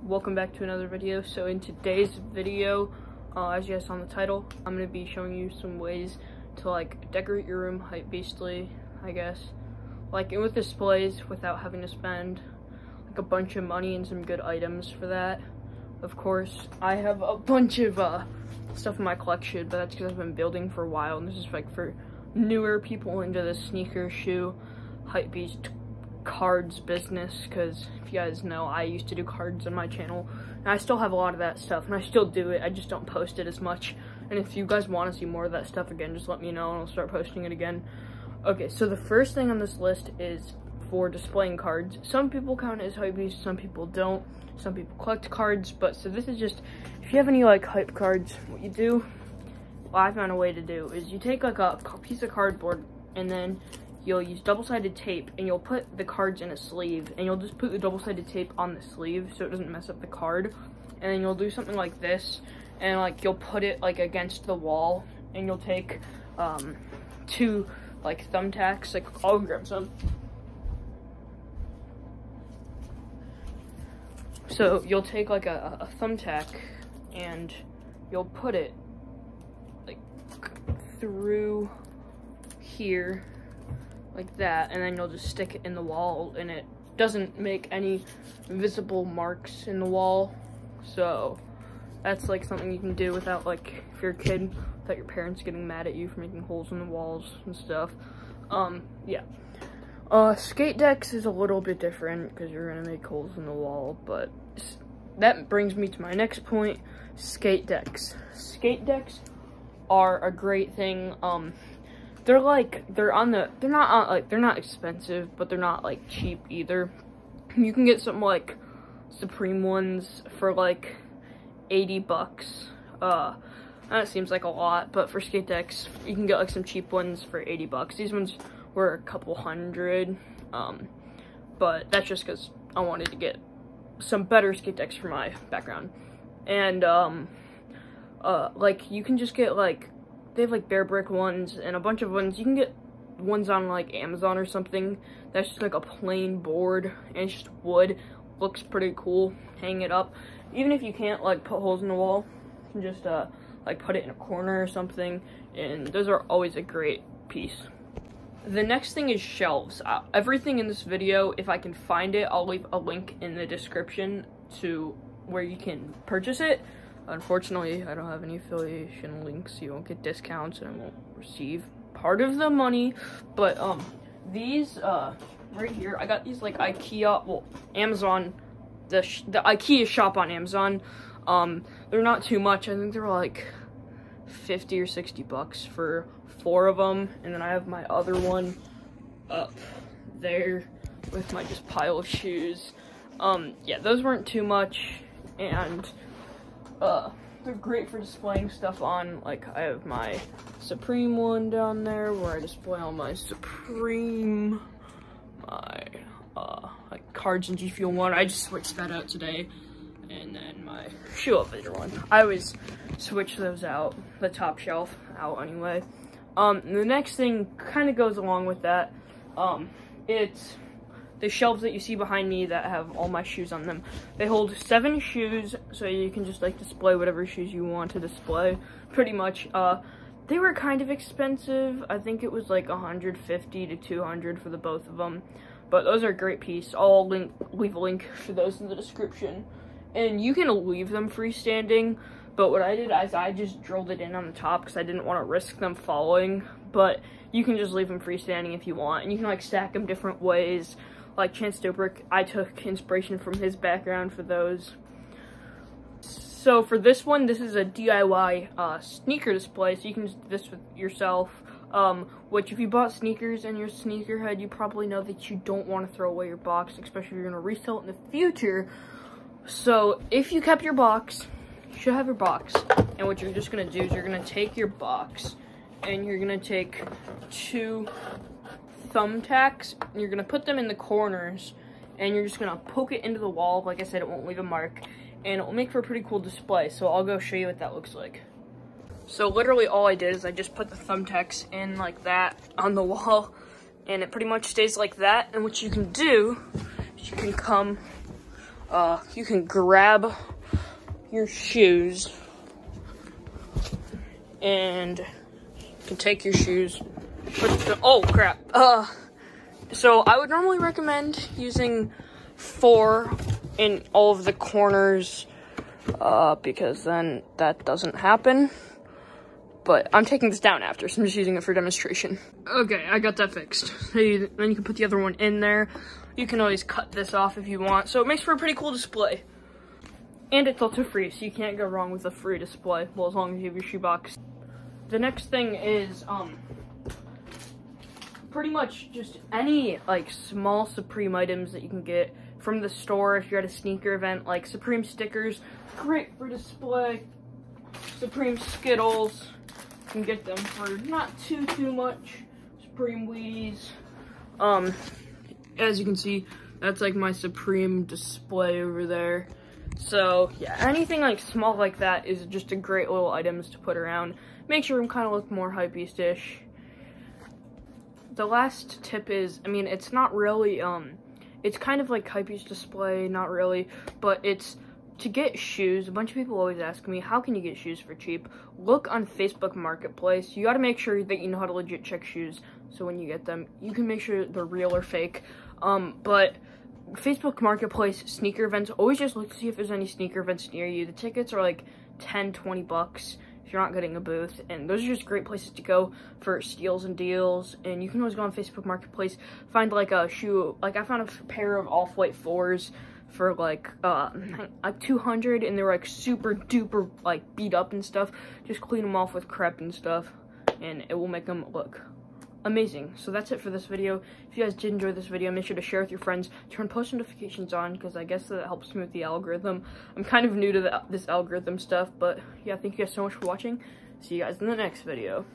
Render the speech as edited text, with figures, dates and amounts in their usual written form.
welcome back to another video. So in today's video, as you guys saw in the title, I'm going to be showing you some ways to like decorate your room hypebeastly, I guess, like with displays without having to spend like a bunch of money and some good items for that. Of course, I have a bunch of stuff in my collection, but that's because I've been building for a while, and this is like for newer people into the sneaker shoe hypebeast cards business, because if you guys know, I used to do cards on my channel, and I still have a lot of that stuff, and I still do it, I just don't post it as much. And if you guys want to see more of that stuff again, just let me know and I'll start posting it again. Okay, so the first thing on this list is for displaying cards. Some people count it as hypebeast, some people don't. Some people collect cards, but so this is just, if you have any like hype cards, what you do, what I found a way to do is you take like a piece of cardboard, and then you'll use double-sided tape, and you'll put the cards in a sleeve, and you'll just put the double-sided tape on the sleeve so it doesn't mess up the card. And then you'll do something like this, and like you'll put it like against the wall, and you'll take two like thumbtacks, like I'll grab some. So you'll take like a thumbtack, and you'll put it like through here like that, and then you'll just stick it in the wall, and it doesn't make any visible marks in the wall. So that's like something you can do without, like, if you're a kid, without your parents getting mad at you for making holes in the walls and stuff. Yeah. Skate decks is a little bit different because you're gonna make holes in the wall, but that brings me to my next point: skate decks. Skate decks are a great thing. They're not expensive, but they're not like cheap either. You can get some like Supreme ones for like 80 bucks. That seems like a lot, but for skate decks, you can get like some cheap ones for 80 bucks. These ones were a couple hundred, but that's just because I wanted to get some better skate decks for my background. And like you can just get like, they have like bare brick ones and a bunch of ones. You can get ones on like Amazon or something that's just like a plain board and it's just wood. Looks pretty cool. Hang it up. Even if you can't like put holes in the wall, you can just like put it in a corner or something, and those are always a great piece. The next thing is shelves. Everything in this video, if I can find it, I'll leave a link in the description to where you can purchase it. Unfortunately, I don't have any affiliation links, so you won't get discounts and I won't receive part of the money. But these right here, I got these like IKEA, well, Amazon, the IKEA shop on Amazon. They're not too much. I think they're like 50 or 60 bucks for 4 of them. And then I have my other one up there with my just pile of shoes. Yeah, those weren't too much, and they're great for displaying stuff on. Like, I have my Supreme one down there where I display all my Supreme, my like cards and G Fuel one. I just switched that out today. And then my shoe elevator one. I always switch those out, the top shelf out anyway. The next thing kind of goes along with that. It's the shelves that you see behind me that have all my shoes on them. They hold 7 shoes, so you can just like display whatever shoes you want to display, pretty much. They were kind of expensive. I think it was like 150 to 200 for the both of them, but those are a great piece. I'll leave a link for those in the description. And you can leave them freestanding, but what I did is I just drilled it in on the top because I didn't want to risk them falling. But you can just leave them freestanding if you want, and you can like stack them different ways. Like Chance Dobrick, I took inspiration from his background for those. So for this one, this is a DIY sneaker display, so you can just do this with yourself. Which if you bought sneakers and you're a sneakerhead, you probably know that you don't want to throw away your box, especially if you're going to resell it in the future. So if you kept your box, you should have your box. And what you're just going to do is you're going to take your box and you're going to take 2 thumbtacks, and you're going to put them in the corners, and you're just going to poke it into the wall. Like I said, it won't leave a mark, and it will make for a pretty cool display. So I'll go show you what that looks like. So literally all I did is I just put the thumbtacks in like that on the wall, and it pretty much stays like that. And what you can do is you can come you can grab your shoes and you can take your shoes, oh crap. So I would normally recommend using 4 in all of the corners, because then that doesn't happen. But I'm taking this down after, so I'm just using it for demonstration. Okay, I got that fixed. Then you can put the other one in there. You can always cut this off if you want. So it makes for a pretty cool display. And it's also free, so you can't go wrong with a free display. Well, as long as you have your shoebox. The next thing is, pretty much just any, like, small Supreme items that you can get from the store if you're at a sneaker event. Like, Supreme stickers, great for display. Supreme Skittles. You can get them for not too much. Supreme Wheaties. As you can see, that's like my Supreme display over there. So yeah, anything like small like that is just a great little items to put around. Makes your room kind of look more hypebeast-ish. The last tip is, I mean, it's not really, it's kind of like hypebeast display, not really, but it's to get shoes. A bunch of people always ask me, how can you get shoes for cheap? Look on Facebook Marketplace. You got to make sure that you know how to legit check shoes, so when you get them, you can make sure they're real or fake. But Facebook Marketplace sneaker events, always just look to see if there's any sneaker events near you. The tickets are like 10, 20 bucks if you're not getting a booth, and those are just great places to go for steals and deals. And you can always go on Facebook Marketplace, find like a shoe, like I found a pair of Off-White 4s for like 200, and they're like super duper like beat up and stuff. Just clean them off with crep and stuff, and it will make them look amazing. So that's it for this video. If you guys did enjoy this video, make sure to share with your friends, turn post notifications on, because I guess that helps me with the algorithm. I'm kind of new to this algorithm stuff, but yeah, thank you guys so much for watching. See you guys in the next video.